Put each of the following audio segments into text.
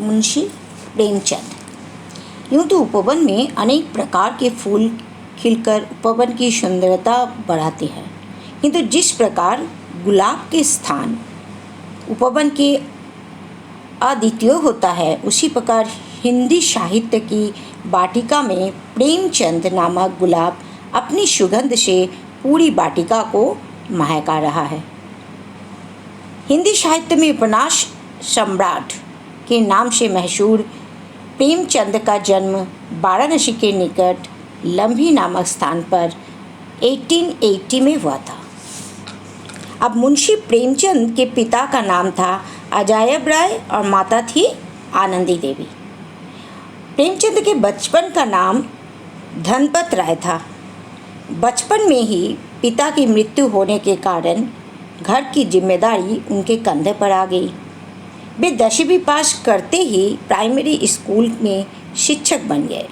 मुंशी प्रेमचंद। यूँ तो उपवन में अनेक प्रकार के फूल खिलकर उपवन की सुंदरता बढ़ाते हैं, किंतु जिस प्रकार गुलाब के स्थान उपवन के अद्वितीय होता है, उसी प्रकार हिंदी साहित्य की वाटिका में प्रेमचंद नामक गुलाब अपनी सुगंध से पूरी वाटिका को महका रहा है। हिंदी साहित्य में उपन्यास सम्राट के नाम से मशहूर प्रेमचंद का जन्म वाराणसी के निकट लम्भी नामक स्थान पर 1880 में हुआ था। अब मुंशी प्रेमचंद के पिता का नाम था अजायब राय और माता थी आनंदी देवी। प्रेमचंद के बचपन का नाम धनपत राय था। बचपन में ही पिता की मृत्यु होने के कारण घर की जिम्मेदारी उनके कंधे पर आ गई। वे 10वीं पास करते ही प्राइमरी स्कूल में शिक्षक बन गए।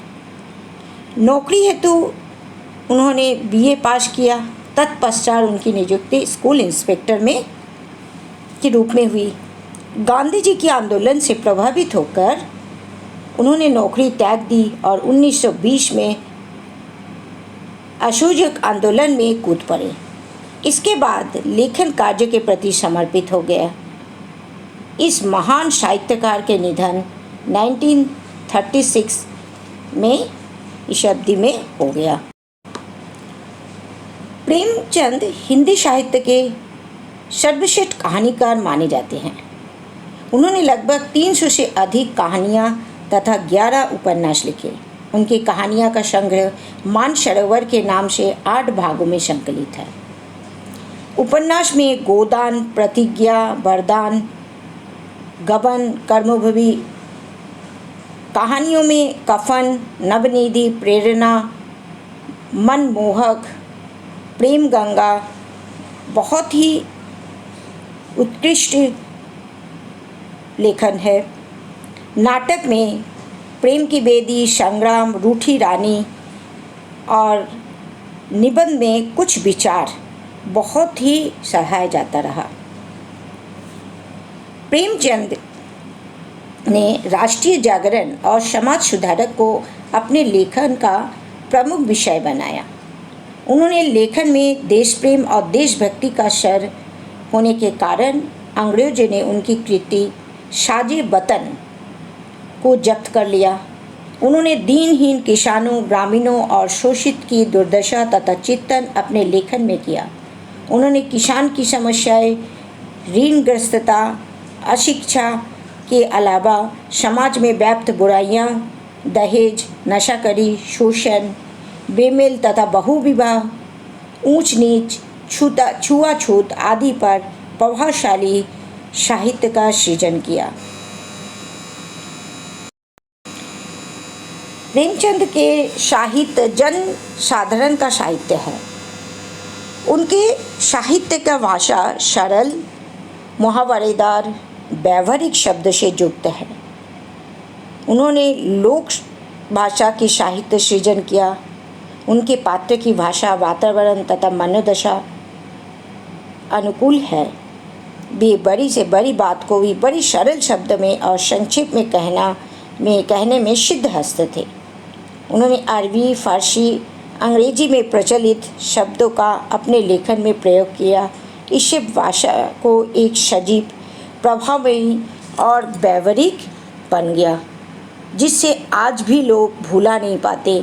नौकरी हेतु उन्होंने बीए पास किया। तत्पश्चात उनकी नियुक्ति स्कूल इंस्पेक्टर में के रूप में हुई। गांधी जी के आंदोलन से प्रभावित होकर उन्होंने नौकरी त्याग दी और 1920 में असहयोग आंदोलन में कूद पड़े। इसके बाद लेखन कार्य के प्रति समर्पित हो गया। इस महान साहित्यकार के निधन 1936 में ईस्वी में हो गया। प्रेमचंद हिंदी साहित्य के सर्वश्रेष्ठ कहानीकार माने जाते हैं। उन्होंने लगभग 300 से अधिक कहानियाँ तथा 11 उपन्यास लिखे। उनकी कहानियाँ का संग्रह मानसरोवर के नाम से 8 भागों में संकलित है। उपन्यास में गोदान, प्रतिज्ञा, वरदान, गबन, कर्मभूमि, कहानियों में कफन, नवनिधि, प्रेरणा, मनमोहक, प्रेम गंगा बहुत ही उत्कृष्ट लेखन है। नाटक में प्रेम की बेदी, संग्राम, रूठी रानी और निबंध में कुछ विचार बहुत ही सराहा जाता रहा। प्रेमचंद ने राष्ट्रीय जागरण और समाज सुधारक को अपने लेखन का प्रमुख विषय बनाया। उन्होंने लेखन में देश प्रेम और देशभक्ति का स्वर होने के कारण अंग्रेजों ने उनकी कृति साजे वतन को जब्त कर लिया। उन्होंने दीनहीन किसानों, ग्रामीणों और शोषित की दुर्दशा तथा चिंतन अपने लेखन में किया। उन्होंने किसान की समस्याएं, ऋणग्रस्तता, अशिक्षा के अलावा समाज में व्याप्त बुराइयां, दहेज, नशाखोरी, शोषण, बेमेल तथा बहुविवाह, ऊंच नीच, छुआछूत आदि पर प्रभावशाली साहित्य का सृजन किया। प्रेमचंद के साहित्य जन साधारण का साहित्य है। उनके साहित्य का भाषा सरल, मुहावरेदार, व्यावहारिक शब्द से युक्त है। उन्होंने लोक भाषा की साहित्य सृजन किया। उनके पात्र की भाषा, वातावरण तथा मनोदशा अनुकूल है। वे बड़ी से बड़ी बात को भी बड़ी सरल शब्द में और संक्षेप में कहने में सिद्ध हस्त थे। उन्होंने अरबी, फारसी, अंग्रेजी में प्रचलित शब्दों का अपने लेखन में प्रयोग किया। इससे भाषा को एक सजीव, प्रभावशाली और व्यावहारिक बन गया, जिससे आज भी लोग भूला नहीं पाते।